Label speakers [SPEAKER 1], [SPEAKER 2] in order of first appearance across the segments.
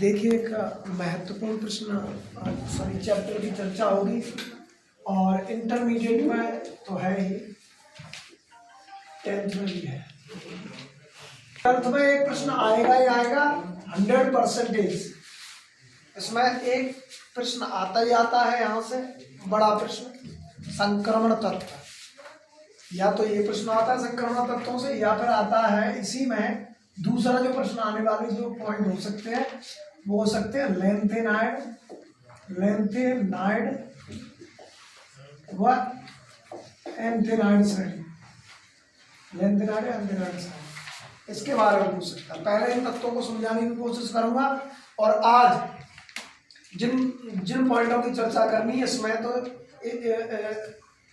[SPEAKER 1] देखिए एक महत्वपूर्ण प्रश्न सभी चैप्टर की चर्चा होगी और इंटरमीडिएट में तो है ही, 10th में भी है। 10th में एक प्रश्न आएगा ही आएगा 100%। इसमें एक प्रश्न आता ही आता है, यहाँ से बड़ा प्रश्न संक्रमण तत्व। या तो ये प्रश्न आता है संक्रमण तत्वों से, या फिर आता है इसी में दूसरा जो प्रश्न आने वाले जो पॉइंट हो सकते हैं वो हो सकते हैं लेंथेनाइड व एंथेनाइड श्रेणी। लेंथेनाइड एंथेनाइड श्रेणी, इसके बारे में पूछ सकता है। पहले इन तत्वों को समझाने की कोशिश करूंगा और आज जिन पॉइंटों की चर्चा करनी है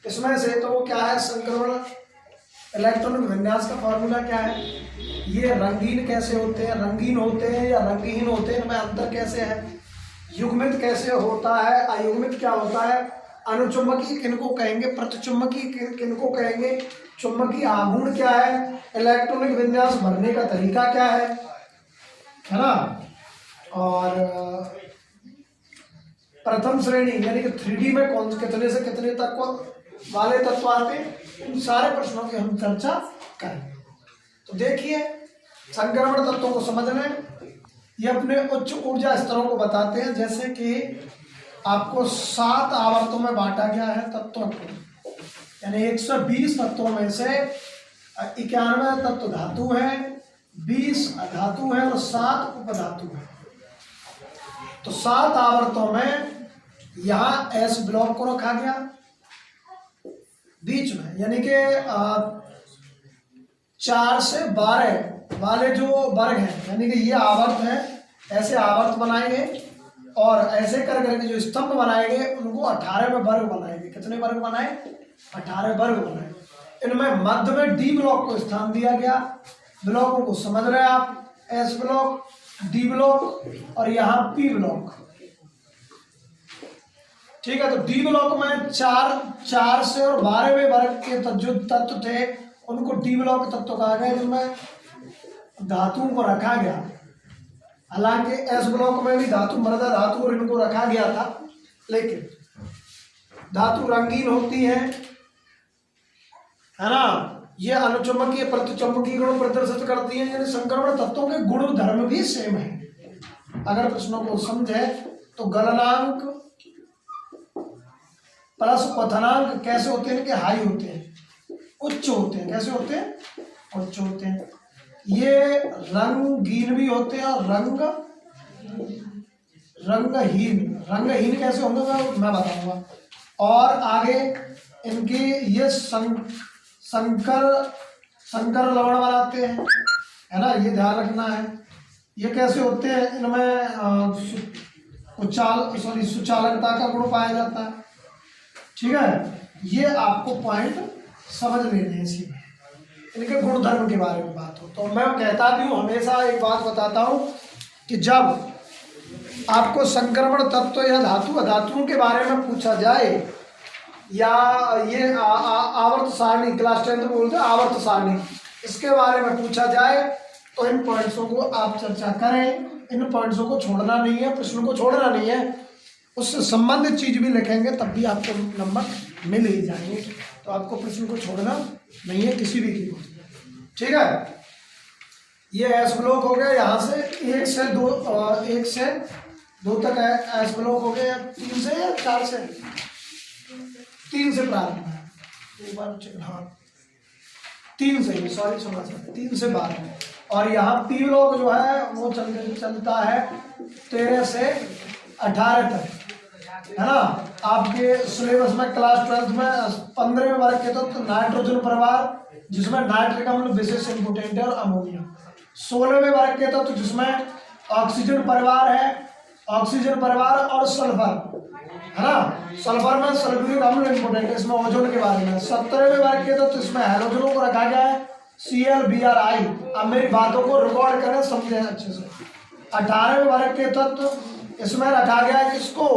[SPEAKER 1] इसमें से तो वो क्या है, संक्रमण इलेक्ट्रॉनिक विन्यास का फॉर्मूला क्या है, ये रंगीन कैसे होते हैं, रंगीन होते हैं या रंगहीन होते हैं, इनमें अंतर कैसे है, युग्मित कैसे होता है, अयुग्मित क्या होता है, अनुचुंबकीय किनको कहेंगे, प्रतिचुंबकीय किनको कहेंगे, चुंबकीय आघूर्ण क्या है, इलेक्ट्रॉनिक विन्यास भरने का तरीका क्या है ना। और प्रथम श्रेणी यानी कि 3D में कौन कितने से कितने तक वाले तत्व आते हैं, इन सारे प्रश्नों की हम चर्चा करेंगे। तो देखिए, संक्रमण तत्वों को समझना है, ये अपने उच्च ऊर्जा स्तरों को बताते हैं। जैसे कि आपको 7 आवर्तों में बांटा गया है तत्वों को, यानी 120 तत्वों में से 91 तत्व धातु है, 20 अधातु है और 7 उपधातु है। तो 7 आवर्तों में यहाँ एस ब्लॉक को रखा गया बीच में, यानी कि 4 से 12 वाले जो वर्ग हैं, यानी कि ये आवर्त है, ऐसे आवर्त बनाएंगे और ऐसे कर करके जो स्तंभ बनाएंगे उनको 18 में वर्ग बनाएंगे। कितने वर्ग बनाए? 18 वर्ग बनाए। इनमें मध्य में डी ब्लॉक को स्थान दिया गया। ब्लॉकों को समझ रहे हैं आप, एस ब्लॉक, डी ब्लॉक और यहाँ पी ब्लॉक, ठीक है। तो डी ब्लॉक में 4 से और 12वें वर्ग के जो तत्व थे उनको डी ब्लॉक तत्व कहा गया, जिनमें धातुओं को रखा गया। हालांकि एस ब्लॉक में भी धातु, मृदा धातु और इनको रखा गया था, लेकिन धातु रंगीन होती है ना, ये अनुचुंबकीय प्रतिचुंबकीय गुण प्रदर्शित करती हैं, यानी संक्रमण तत्वों के गुण धर्म भी सेम है। अगर प्रश्नों को समझे तो गलनांक प्लस क्वथनांक कैसे होते हैं, कि हाई होते हैं, उच्च होते हैं। कैसे होते हैं? उच्च होते हैं। ये रंगहीन भी होते हैं और रंगहीन कैसे होंगे मैं बताऊंगा। और आगे इनके ये संकर लवण बनाते हैं, है ना, ये ध्यान रखना है। ये कैसे होते हैं? इनमें सुचालकता का गुण पाया जाता है, ठीक है। ये आपको पॉइंट समझ लेने हैं, इसी में इनके गुण धर्म के बारे में बात हो। तो मैं कहता भी हूँ, हमेशा एक बात बताता हूँ कि जब आपको संक्रमण तत्व या धातु अधातुओं के बारे में पूछा जाए, या ये आवर्त सारणी, क्लास 10th में बोलते हैं आवर्त सारणी, इसके बारे में पूछा जाए तो इन पॉइंट्सों को आप चर्चा करें। इन पॉइंट्सों को छोड़ना नहीं है, प्रश्न को छोड़ना नहीं है। उससे संबंधित चीज भी लिखेंगे तब भी आपको नंबर मिल ही जाएंगे। तो आपको प्रश्न को छोड़ना नहीं है किसी भी की, ठीक है। ये एस ब्लॉक हो गया, यहाँ से 1 से 2 तक है एस ब्लॉक हो गया। 3 से या 4 से? 3 से प्रारंभ है, एक बार चेक, हाँ 3 से, सॉरी समझ, 3 से 12। और यहाँ पी ब्लॉक जो है वो चलता है 13 से 18 तक, है ना। आपके सिलेबस में क्लास 12th में 15वें वर्ग के तो नाइट्रोजन परिवार, जिसमें नाइट्रिक अम्ल विशेष इम्पोर्टेंट है, और अमोनिया। 16वें वर्ग के तो जिसमें ऑक्सीजन परिवार है, ऑक्सीजन परिवार और सल्फर, है ना। सल्फर में सल्फ्यूरिक अम्ल इम्पोर्टेंट है, इसमें ओजोन के बारे में। 17वें वर्ग के तो इसमें हैलोजनों को रखा गया है, ClBrI। अब मेरी बातों को रिकॉर्ड करें, समझें अच्छे से। 18वें वर्ग के तत्व इसमें रखा गया है किसको?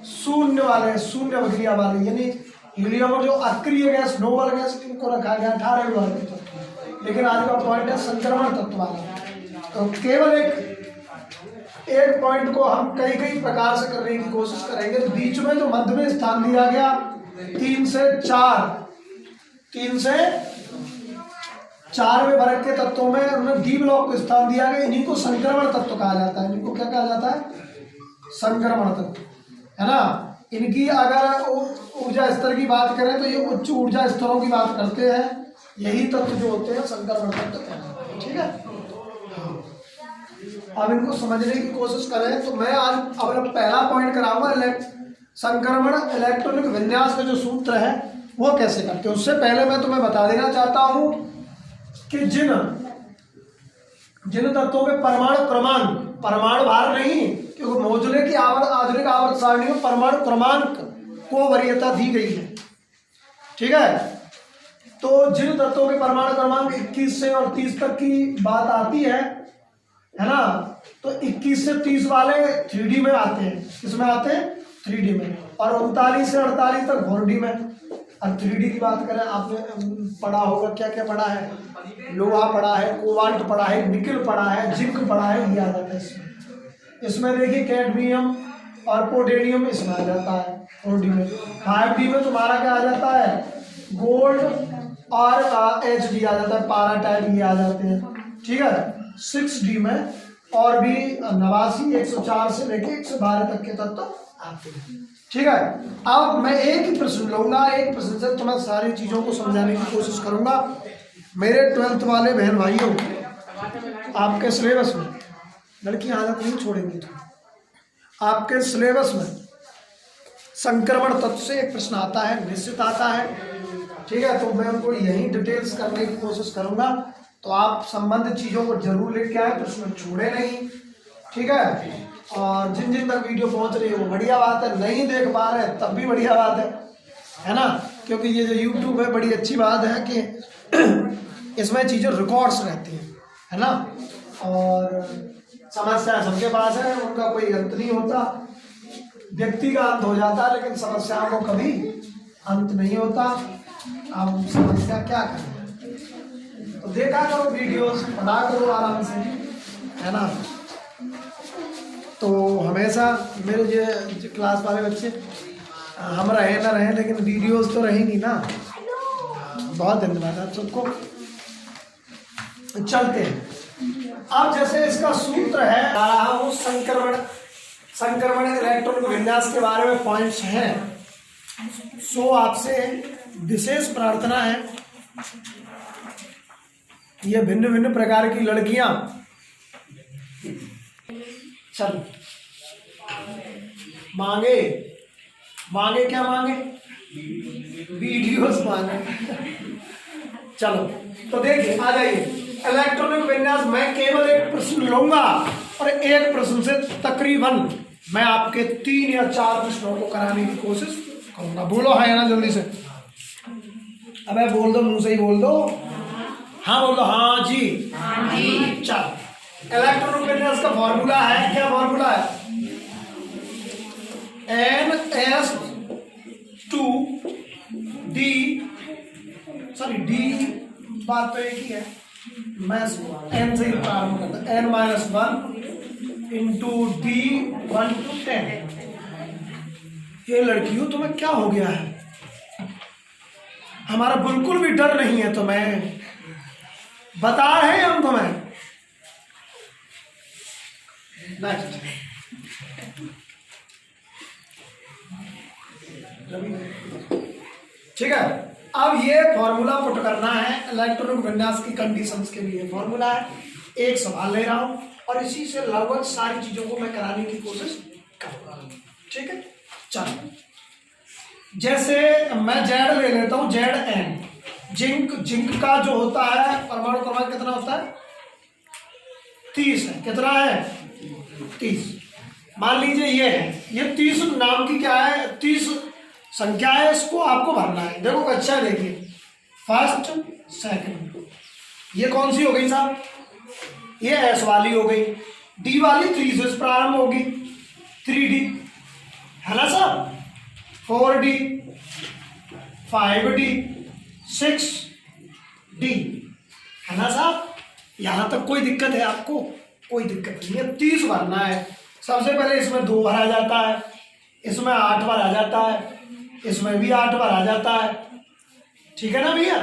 [SPEAKER 1] शून्य अभिक्रिया वाले, यानी हीलियम और जो अक्रिय गैस, नोबल गैस, इनको रखा गया 18वें वर्ग के तत्व। लेकिन आज का पॉइंट है संक्रमण तत्व वाला। तो केवल एक एक पॉइंट को हम कई कई प्रकार से करने की कोशिश करेंगे। तो बीच में जो मध्य में स्थान दिया गया 3 से 4 में वर्ग के तत्वों में उन्हें डी ब्लॉक को स्थान दिया गया। इन्हीं को संक्रमण तत्व कहा जाता है। इनको क्या कहा जाता है? संक्रमण तत्व, है ना। इनकी अगर ऊर्जा स्तर की बात करें तो ये उच्च ऊर्जा स्तरों की बात करते हैं। यही तत्व जो होते हैं संक्रमण तत्व कहलाते हैं। ठीक है, अब इनको समझने की कोशिश करें। तो मैं आज अपना पहला पॉइंट कराऊंगा संक्रमण इलेक्ट्रॉनिक विन्यास का जो सूत्र है वो कैसे करते हैं। उससे पहले मैं तुम्हें बता देना चाहता हूं कि जिन तत्वों के परमाणु क्रमांक, परमाणु भार नहीं, क्योंकि मोजुले की आधुनिक आवर्त सारणी में परमाणु क्रमांक को वरीयता दी गई है। ठीक है, तो जिन तत्वों के परमाणु क्रमांक 21 से और 30 तक की बात आती है ना, तो 21 से 30 वाले 3D में आते हैं। किसमें आते हैं? 3D में। और 39 से 48 तक 4D में। अब 3D की बात करें, आपने पढ़ा होगा, क्या क्या पढ़ा है? लोहा पढ़ा है, कोबाल्ट पढ़ा है, निकल पढ़ा है, जिंक पढ़ा है, ये आ जाता है इसमें देखिए कैडमियम और पोटेशियम इसमें आ जाता है 4D में। 5D में तुम्हारा क्या आ जाता है? गोल्ड और HD आ जाता है, पारा टाइप ये आ जाते हैं। ठीक है, 6D में और भी 89, 104 से लेके 112 तक के तत्व आते हैं। ठीक है, अब मैं एक ही प्रश्न लूंगा, एक प्रश्न से तुम्हें सारी चीजों को समझाने की कोशिश करूंगा। मेरे 12th वाले बहन भाइयों, आपके सिलेबस में लड़कियां आदत नहीं छोड़ेंगी, तो आपके सिलेबस में संक्रमण तत्व से एक प्रश्न आता है, निश्चित आता है। ठीक है, तो मैं उनको यही डिटेल्स करने की कोशिश करूंगा। तो आप संबंधित चीज़ों को जरूर लेके आए, प्रश्न छोड़े नहीं। ठीक है, और जिन जिन तक वीडियो पहुंच रही है वो बढ़िया बात है, नहीं देख पा रहे तब भी बढ़िया बात है ना। क्योंकि ये जो यूट्यूब है, बड़ी अच्छी बात है कि इसमें चीज़ें रिकॉर्ड्स रहती हैं, है ना। और समस्या सबके पास है, उनका कोई अंत नहीं होता। व्यक्ति का अंत हो जाता है, लेकिन समस्याओं को कभी अंत नहीं होता। अब समस्या क्या करें? तो देखा करो वीडियोस, पढ़ा करो आराम से, है ना। तो हमेशा मेरे जो क्लास वाले बच्चे, हम रहे ना रहे, लेकिन वीडियोस तो रहेंगी ना। बहुत धन्यवाद आप सबको। चलते हैं। अब जैसे इसका सूत्र है, आ रहा हूँ संक्रमण इलेक्ट्रॉन विन्यास के बारे में पॉइंट्स हैं। सो आपसे विशेष प्रार्थना है, ये भिन्न भिन्न प्रकार की लड़कियां, चल मांगे क्या मांगे? वीडियोस मांगे। चलो तो देखिए, आ जाइए। इलेक्ट्रॉनिक विन्यास, मैं केवल एक प्रश्न लूंगा और एक प्रश्न से तकरीबन मैं आपके 3 या 4 प्रश्नों को कराने की कोशिश करूंगा। बोलो हाँ या ना जल्दी से। अबे बोल दो, मुंह से ही बोल दो। हाँ बोल दो, हाँ जी। चल, इलेक्ट्रॉनिक विन्यास का फॉर्मूला है, क्या फॉर्मूला है? डी बात तो एक ही है, मैं n से ही प्रारंभ करता हूं। n-1 into D 1 to 10। ये लड़कियों तुम्हें क्या हो गया है? हमारा बिल्कुल भी डर नहीं है तुम्हें, बता रहे हैं हम तुम्हें। नेक्स्ट, ठीक है। अब ये फॉर्मूला पुट करना है, इलेक्ट्रॉनिक विन्यास की कंडीशंस के लिए फॉर्मूला है। एक सवाल ले रहा हूं और इसी से लगभग सारी चीजों को मैं कराने की कोशिश करूंगा। ठीक है, चलो जैसे मैं जेड ले लेता हूं, Zn। जिंक का जो होता है परमाणु क्रमांक कितना होता है? 30 है। कितना है? 30। मान लीजिए ये है, ये 30 नाम की क्या है? 30 संख्या है, इसको आपको भरना है। देखो अच्छा देखिए, फर्स्ट सेकंड, ये कौन सी हो गई साहब? ये एस वाली हो गई। डी वाली 3 से प्रारंभ होगी, 3D है ना साहब, 4D, 5D, 6D है ना साहब। यहां तक कोई दिक्कत है आपको? कोई दिक्कत नहीं है, 30 भरना है। सबसे पहले इसमें 2 भरा जाता है, इसमें 8 भरा जाता है, इसमें भी 8 भरा जाता है, ठीक है ना भैया।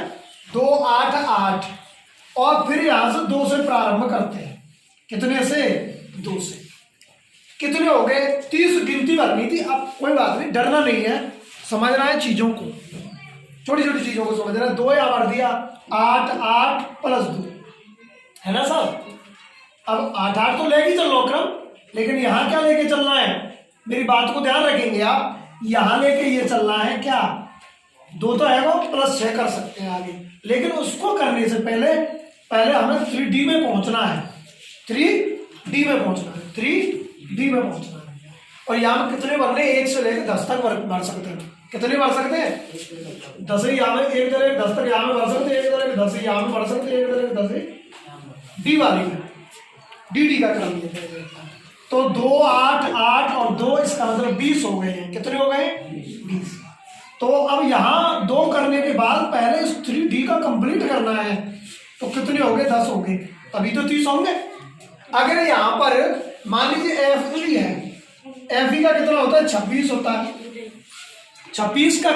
[SPEAKER 1] 2 8 8 और फिर यहां से 2 से प्रारंभ करते हैं। कितने से? 2 से। कितने हो गए? 30 गिनती भरनी थी। अब कोई बात नहीं, डरना नहीं है, समझना है चीजों को, छोटी छोटी चीजों को समझना है। 2 यहाँ भर दिया, 8 8 प्लस 2 है ना सर। अब 8 8 तो लेके चल लो क्रम, लेकिन यहाँ क्या लेके चलना है, मेरी बात को ध्यान रखेंगे आप। यहाँ लेके ये चलना है क्या, 2 तो है वो, प्लस 6 कर सकते हैं आगे, लेकिन उसको करने से पहले हमें 3D में पहुंचना है, 3D में पहुंचना है, 3D में पहुंचना है। और यहाँ में कितने भरने? 1 से लेकर 10 तक भर सकते हैं। कितने भर सकते हैं? 10 ही यहाँ में, 1 से लेकर 10 तक यहाँ में भर सकते हैं, 1 से लेकर 10 यहाँ में भर सकते हैं, 1 से लेकर 10 डी वाली में, डी का क्रम ये। तो 2 8 8 और 2, इसका मतलब 20 हो गए हैं। कितने हो गए? 20। तो अब यहाँ 2 करने के बाद पहले इस 3D का कंप्लीट करना है, तो कितने हो गए? 10 हो गए, तभी तो 30 होंगे। अगर यहाँ पर मान लीजिए एफ ई है, एफ ई का कितना होता है? 26 होता है। 26 का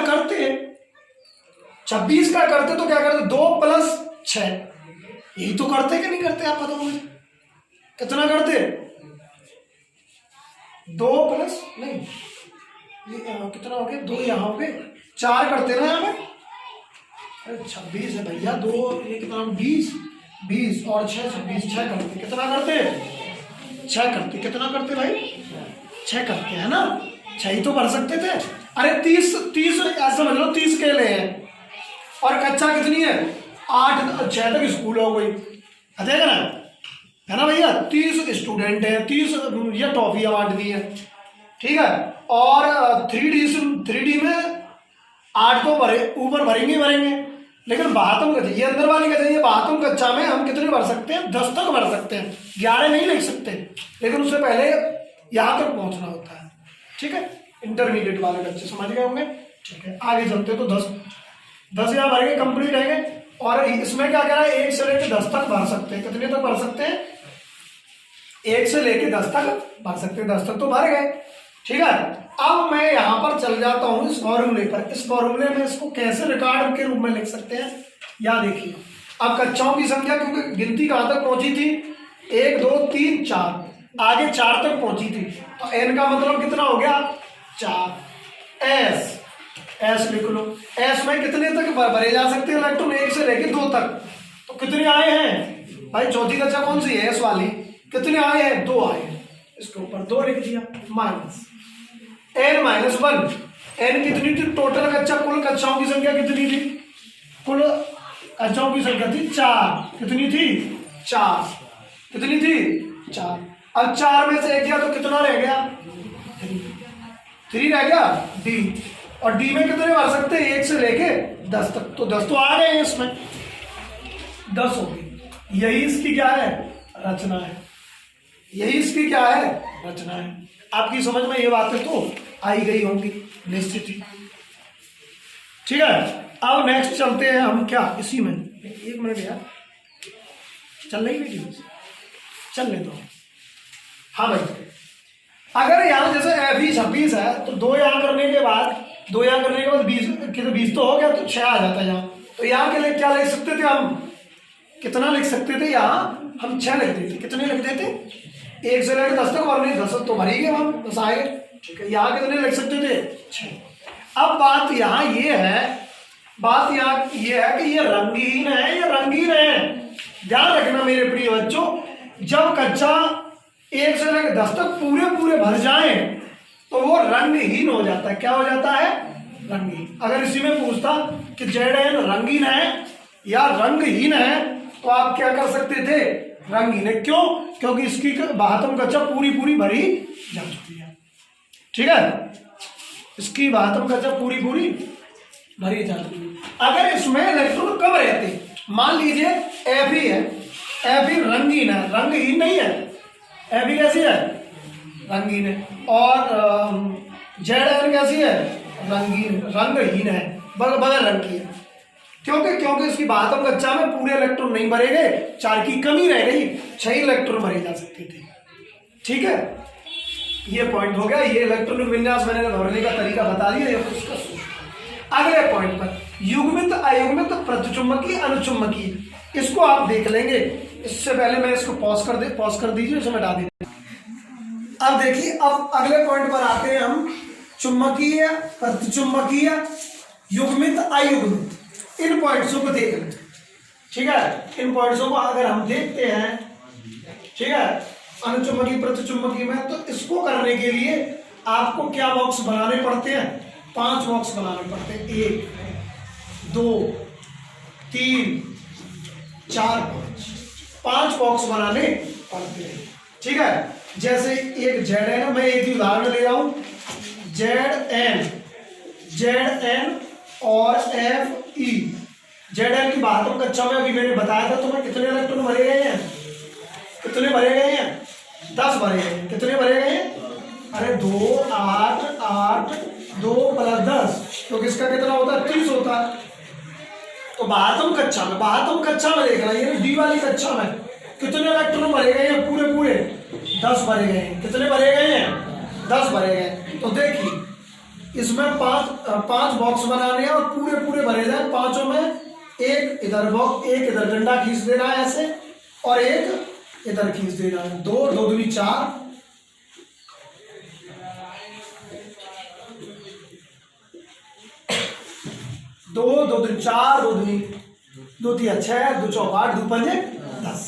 [SPEAKER 1] करते तो क्या करते? 2 प्लस 6, यही तो करते कि नहीं करते? आप बताओ मुझे, कितना करते? 2 प्लस नहीं, ये कितना हो गया? 2 यहाँ हो गए, 4 करते ना यहाँ पे। अरे 26 है भैया, 2 ये कितना? 20 और 6 26, 6 करते। कितना करते? 6 करते। कितना करते भाई? 6 करते हैं ना, 6 ही तो भर सकते थे। अरे 30 ऐसा समझ लो, 30 केले हैं और कच्चा कितनी है? 8 6 तक स्कूल हो गई, देखा ना, है ना भैया। 30 स्टूडेंट है, 30 ये टॉफियाँ बांटनी है, ठीक है। और 3D में 8 तो भरे ऊपर भरेंगे, लेकिन बाहतम कच्चा, ये अंदर वाली कच्चा, ये बाहतम कच्चा में हम कितने भर सकते हैं? 10 तक भर सकते हैं, 11 नहीं लिख सकते, लेकिन उससे पहले यहाँ तक पहुँचना होता है, ठीक है। इंटरमीडिएट वाले बच्चे समझ गए होंगे, ठीक है। आगे चलते तो 10 यहाँ भरेंगे, कंप्लीट रहेंगे। और इसमें क्या कह रहा है? 1 से लेकर 10 तक भर सकते हैं। कितने तक भर सकते हैं? 1 से लेकर 10 तक भर सकते हैं, 10 तक तो भर गए, ठीक है। अब मैं यहां पर चल जाता हूं इस फॉर्मूले पर। इस फॉर्मूले में इसको कैसे रिकॉर्ड के रूप में लिख सकते हैं, या देखिए। अब कक्षाओं की संख्या, क्योंकि गिनती कहां तक पहुंची थी? 1 2 3 4, आगे 4 तक पहुंची थी, तो n का मतलब कितना हो गया? 4। एस लिख लो। एस में कितने तक भरे जा सकते हैं इलेक्ट्रॉन? 1 से लेकर 2 तक। तो कितने आए हैं भाई? चौथी कक्षा कौन सी है? एस वाली। कितने आए हैं? 2 आए हैं, इसके ऊपर 2 लिख दिया, माइनस n-1। n कितनी थी? टोटल कक्षा, कुल कक्षाओं की संख्या कितनी थी? कुल कक्षाओं की संख्या थी 4। कितनी थी? 4। कितनी थी? 4। अब 4 में से 1 गया तो कितना रह गया? 3 रह गया, डी। और डी में कितने भर सकते हैं? 1 से लेके 10 तक, तो 10 तो आ गए हैं इसमें, 10 हो गई। यही इसकी क्या है? रचना है। यही इसकी क्या है? रचना है। आपकी समझ में ये बातें तो आई गई होंगी निश्चित ही, ठीक है। अब नेक्स्ट चलते हैं हम, क्या इसी में, 1 मिनट यार, चल रही वीडियो, चलने दो। हाँ भाई, अगर यहाँ जैसे FE 26 है, तो 2 यहाँ करने के बाद 20 तो हो गया, तो 6 आ जाता है यहाँ। तो यहाँ के लिए क्या लिख सकते थे हम? कितना लिख सकते थे? यहाँ हम 6 लिख देते। कितने लिख देते? 1 से लेकर 10 तक भरने, 10 तो भरेंगे हम, 10 आएंगे, ठीक है। यहाँ कितने लिख सकते थे? 6। अब बात यहाँ ये है कि ये रंगहीन है, ये रंगीन है। ध्यान रखना मेरे प्रिय बच्चों, जब कक्षा 1 से लेकर 10 तक पूरे भर जाए तो वो रंगहीन हो जाता है। क्या हो जाता है? रंगहीन। अगर इसी में पूछता कि ZN रंगीन है या रंगहीन है, तो आप क्या कर सकते थे? रंगहीन है। क्यों? क्योंकि इसकी बाहतम कक्षा पूरी भरी जा चुकी है, ठीक है। इसकी बाहतम कक्षा पूरी भरी जा चुकी है। अगर इसमें इलेक्ट्रॉन कम रहते, मान लीजिए FE है, FE रंगीन है, रंगहीन नहीं है। FE कैसी है? रंगीन है। और ZN कैसी है? रंगहीन है, बगैर रंग की है, क्योंकि उसकी बातम कक्षा में पूरे इलेक्ट्रॉन नहीं भरे गए, 4 की कमी रह गई, 6 इलेक्ट्रॉन भरे जा सकते थे। ठीक है, ये पॉइंट हो गया। ये इलेक्ट्रॉनिक विन्यास मैंने भरने का तरीका बता दिया। ये उसका अगले पॉइंट पर युग्मित अयुग्मित प्रतिचुंबकीय अनुचुंबकीय, इसको आप देख लेंगे। इससे पहले मैं इसको पॉज कर दीजिए, इसे मिटा दीजिए। अब देखिए, अब अगले पॉइंट पर आते हैं हम। चुंबकीय प्रतिचुंबकीय युग्मित अयुग्मित, इन पॉइंट्सों को देख लें। ठीक है, इन पॉइंट्सों को अगर हम देखते हैं, ठीक है, अनुचुंबकीय प्रतिचुंबकीय में, तो इसको करने के लिए आपको क्या बॉक्स बनाने पड़ते हैं? 5 बॉक्स बनाने पड़ते हैं। 1 2 3 4 5 बॉक्स बनाने पड़ते हैं। ठीक है, जैसे एक जेड है ना, मैं एक ही उदाहरण ले रहा हूं। जेड एन और एफ ई। जेड एन की बात हम कक्षा में अभी मैंने बताया था तुम्हें, कितने इलेक्ट्रॉन भरे गए हैं? कितने भरे गए हैं? 10 भरे गए हैं। कितने भरे गए हैं? अरे 2 8 8 2 + 10, तो किसका कितना होता है? 30 होता है। तो बातम कक्षा में देखना, ये डी वाली कक्षा में कितने इलेक्ट्रॉन भरे गए हैं? पूरे 10 भरे गए हैं। कितने भरे गए हैं? 10 भरे गए। तो देखिए, इसमें 5 बॉक्स बनाने हैं और पूरे भरे जाए। 5 में एक इधर बॉक्स, एक इधर डंडा खींच देना है ऐसे, और एक इधर खींच देना है। 2 2 दूनी 4, 2 2 दूनी 4, 2 दूनी 2 3 6, 2 4 8, 2 5 10।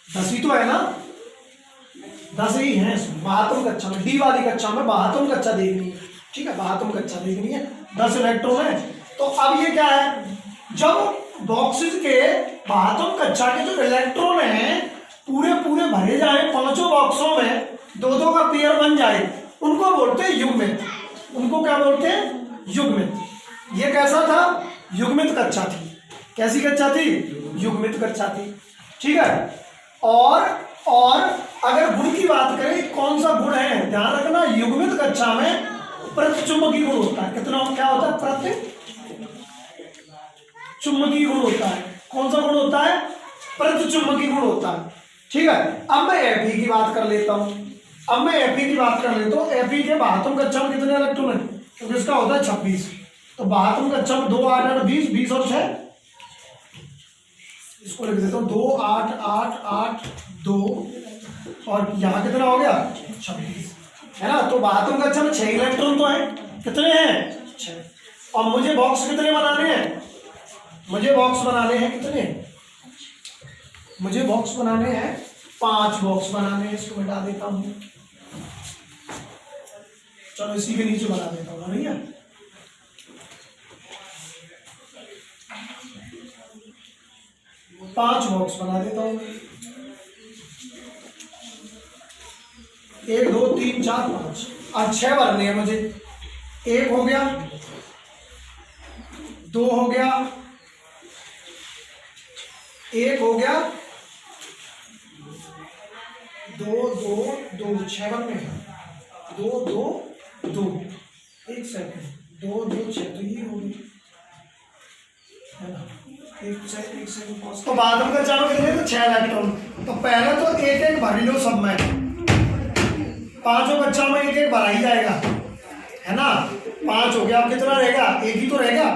[SPEAKER 1] 10 ही तो है ना, 10 ही है। बातम कक्षा में, डी वाली कक्षा में बातम कक्षा देखनी है। ठीक है, बातम कक्षा देखनी है। 10 इलेक्ट्रॉन है। तो अब ये क्या है, जब बॉक्सेस के बातम कक्षा के जो इलेक्ट्रॉन हैं पूरे भरे जाए, 5 बॉक्सों में 2 का पेयर बन जाए, उनको बोलते हैं युग्मित। उनको क्या बोलते हैं? युग्मित। ये कैसा था? युग्मित कक्षा थी। कैसी कक्षा थी? युग्मित कक्षा थी। ठीक है, और अगर गुण की बात करें, कौन सा गुण है? ध्यान रखना, युग्मित कक्षा में प्रतिचुंबकीय गुण होता है। कितना क्या होता है? प्रतिचुंबकीय गुण होता है। कौन सा गुण होता है? प्रतिचुंबकीय गुण होता है। ठीक है, अब मैं एफई की बात कर लेता हूं। एफई के बातम कक्षा में कितने इलेक्ट्रॉन है? क्योंकि इसका होता है 26। तो बातम कक्षा में 2 8 8 20, 20 और 6, इसको लिख देता हूं 2 8 8 8 2, और यहां कितना हो गया? 26, है ना। तो बातम कक्षा में 6 इलेक्ट्रॉन तो है। कितने हैं? 6। और मुझे बॉक्स कितने बनाने हैं? मुझे बॉक्स बनाने हैं कितने? मुझे बॉक्स बनाने हैं 5 बॉक्स बनाने हैं। इसको मिटा देता हूं, चलो इसी के नीचे बना देता हूँ भैया। पांच बॉक्स बना देता हूं। 1 2 3 4 5, अब 6 भरने हैं मुझे। 1 हो गया, 2 हो गया, 1 हो गया, 2 2 2, 6 भरने हैं। 2 2 2, 1 सेकंड, 2 2 6, तो ये हो गई, है ना। 1 सेकंड पॉज। तो बाद में जाओ कितने? तो 6 इलेक्ट्रॉन। तो पहले तो 1 1 भर लो सब में, 5 बच्चों में 1 1 भरा ही जाएगा, है ना। 5 हो गया, अब कितना रहेगा? 1 ही तो रहेगा।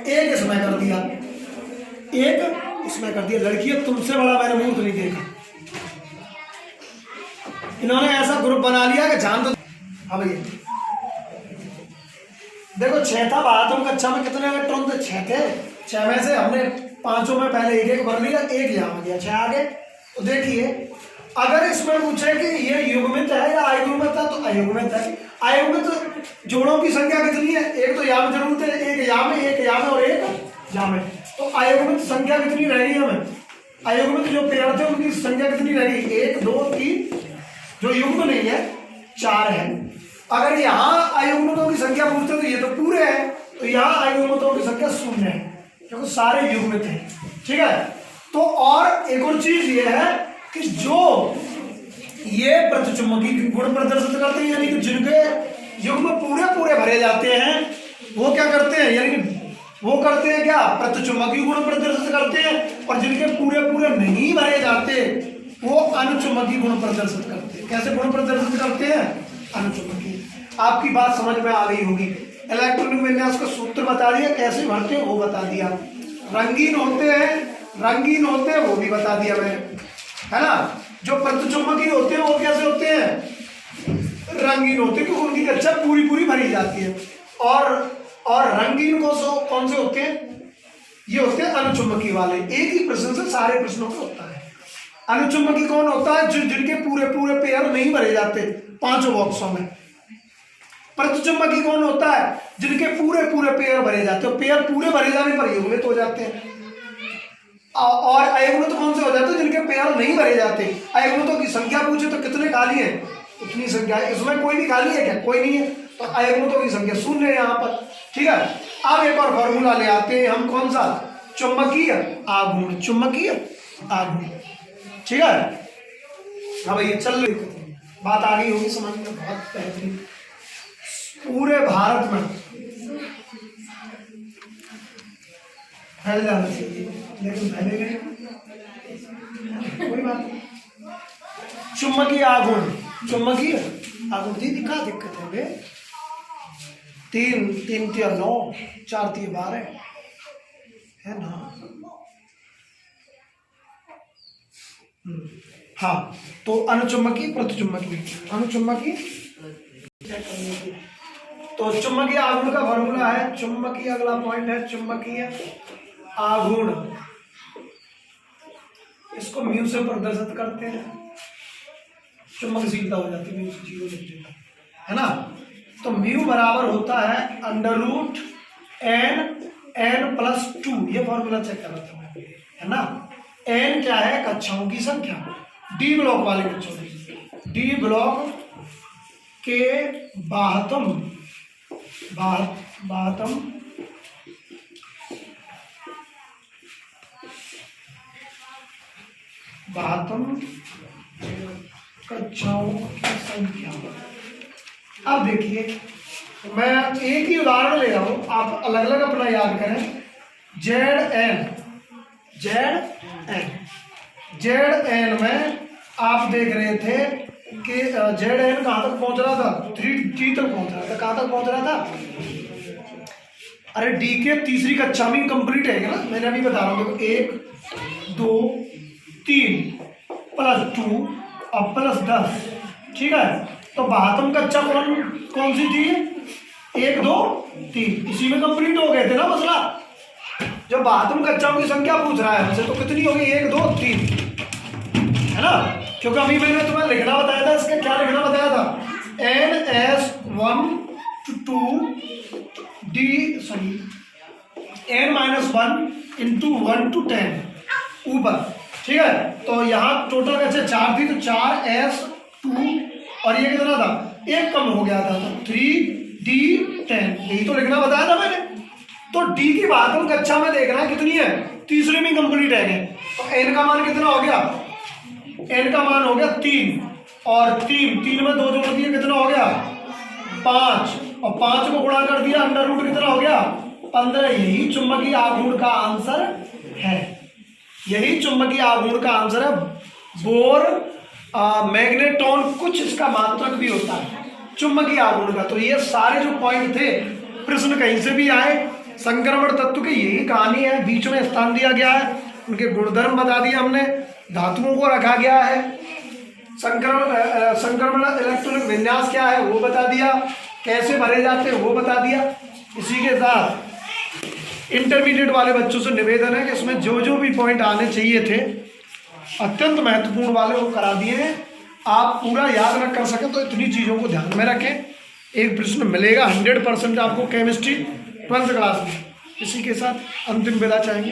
[SPEAKER 1] 1 इसमें कर दिया, 1 इसमें कर दिया। लड़की है, तुमसे बड़ा मैंने मूर्ख नहीं देखा। इन्होंने ऐसा ग्रुप बना लिया कि जान तो। अब ये देखो 6 था, बातों कक्षा में कितने इलेक्ट्रॉन थे? 6 थे। 6 में से हमने 5 में पहले 1 1 भर लिया, 1 यहाँ आ गया, 6 आ गए। तो देखिए, अगर इसमें पूछे कि ये युग्मित है या अयुग्मित है, तो अयुग्मित है। अयुग्मित जोड़ों की संख्या कितनी है? एक तो यहाँ में जरूरत है, एक यहाँ में, एक यहाँ में और एक यहाँ में। तो अयुग्मित संख्या कितनी रहेगी हमें? अयुग्मित जो पेयर थे उनकी संख्या कितनी रहेगी? 1 2 3, जो युग्म नहीं है 4 है। अगर यहाँ अयुग्मितों की संख्या पूछते तो ये तो पूरे हैं, तो यहाँ अयुग्मितों की संख्या 0 है, क्योंकि सारे युग्मित हैं। ठीक है। तो और एक और चीज ये है कि जो ये प्रतिचुंबकीय गुण प्रदर्शित करते हैं, यानी कि जिनके युग्म पूरे भरे जाते हैं, वो क्या करते हैं? यानी कि वो करते हैं क्या, प्रतिचुंबकीय गुण प्रदर्शित करते हैं, और जिनके पूरे पूरे नहीं भरे जाते वो अनुचुंबकीय गुण प्रदर्शित करते हैं। कैसे गुण प्रदर्शित करते हैं, अनुचुंबकीय। आपकी बात समझ में आ गई होगी। इलेक्ट्रॉनिक विन्यास का सूत्र बता दिया, कैसे भरते हैं वो बता दिया, रंगीन होते हैं वो भी बता दिया मैंने, है ना। जो प्रतिचुंबकीय होते हैं वो कैसे होते हैं, रंगीन होते हैं, क्योंकि उनकी कक्षा पूरी पूरी भरी जाती है। और रंगीन कौन से होते हैं, ये होते हैं अनुचुंबकीय वाले। एक ही प्रश्न से सारे प्रश्नों का होता है। अनुचुंबकीय कौन होता है, जो जिनके पूरे पूरे पेयर नहीं भरे जाते 5 बॉक्सों में। प्रतिचुंबकीय कौन होता है, जिनके पूरे पूरे पेयर भरे जाते हैं, पेयर पूरे भरे जाने पर युग्मित हो जाते हैं। और अयुग्मित कौन से हो जाते हैं, जिनके पेयर नहीं भरे जाते। अयुग्मितों की संख्या पूछे तो कितने खाली है, उतनी संख्या है। इसमें कोई भी खाली है क्या, कोई नहीं है, तो अयुग्मितों की संख्या 0 है यहाँ पर। ठीक है, अब एक और फॉर्मूला ले आते हैं हम, कौन सा, चुंबकीय आघूर्ण, चुंबकीय आघूर्ण। ठीक है, हाँ भैया चल रही बात आ गई होगी समझ में, बहुत बेहतरीन। पूरे भारत में फैल जाना चाहिए, लेकिन फैलेगा कोई बात नहीं। चुंबकीय आघूर्ण, चुंबकीय आघूर्ण दीदी क्या दिक्कत है बे, 3 3 3 9 4 3 12 है ना। हाँ, तो अनुचुंबकीय प्रतिचुंबकीय, अनुचुंबकीय, तो चुंबकीय आघूर्ण का फॉर्मूला है, चुंबकीय, अगला पॉइंट है चुंबकीय आघूर्ण। इसको म्यू से प्रदर्शित करते हैं, चुंबकशीलता हो जाती है म्यू से 0 लिख देता है ना। तो म्यू बराबर होता है √n+2, ये फॉर्मूला चेक कर रहा था मैं, है ना। n क्या है, कक्षाओं की संख्या, डी ब्लॉक वाले बच्चों की, डी ब्लॉक के 72 कक्षाओं की संख्या। अब देखिए, मैं एक ही उदाहरण ले रहा हूं, आप अलग अलग अपना याद करें। ZN में आप देख रहे थे कि ZN कहां तक पहुंच रहा था, 3D तक पहुंच रहा था। कहां तक पहुंच रहा था, अरे डी के तीसरी कक्षा में कंप्लीट है ना, मैंने अभी बता रहा हूँ। 1 2 3 +2 और +10, ठीक है। तो 72 कक्षा कौन सी थी, 1 2 3, इसी में कंप्लीट हो गए थे ना मसला। जब 72 कक्षाओं की संख्या पूछ रहा है हमसे, तो कितनी होगी, 1 2 3, है ना। क्योंकि अभी मैंने तुम्हें लिखना बताया था, इसका क्या लिखना बताया था, n+1 to 2 n-1 × 1 to 10 ऊपर, ठीक है। तो यहाँ टोटल कैसे 4 थी, तो 4s2 और ये कितना था, 1 कम हो गया था, तो 3d10, यही तो लिखना बताया था मैंने। तो d की 72 कक्षा में देखना है कितनी है, तीसरे में कंप्लीट है। तो n का मान कितना हो गया, n का मान हो गया 3, और 3 में 2 जोड़ दिए, कितना हो गया 5, और 5 को गुणा कर दिया, अंडर रूट कितना हो गया 15। यही चुंबकीय आघूर्ण का आंसर है, यही चुंबकीय आघूर्ण का आंसर है। बोर मैग्नेटॉन कुछ इसका मात्रक भी होता है चुंबकीय आघूर्ण का। तो ये सारे जो पॉइंट थे, प्रश्न कहीं से भी आए, संक्रमण तत्व की यही कहानी है, बीच में स्थान दिया गया है, उनके गुणधर्म बता दिए हमने, धातुओं को रखा गया है, संक्रमण इलेक्ट्रॉनिक विन्यास क्या है वो बता दिया, कैसे भरे जाते हैं वो बता दिया। इसी के साथ इंटरमीडिएट वाले बच्चों से निवेदन है कि इसमें जो जो भी पॉइंट आने चाहिए थे, अत्यंत महत्वपूर्ण वाले, वो करा दिए हैं। आप पूरा याद न कर सकें तो इतनी चीज़ों को ध्यान में रखें। एक प्रश्न मिलेगा 100% आपको केमिस्ट्री 12th क्लास में। इसी के साथ अंतिम विदा चाहेंगे।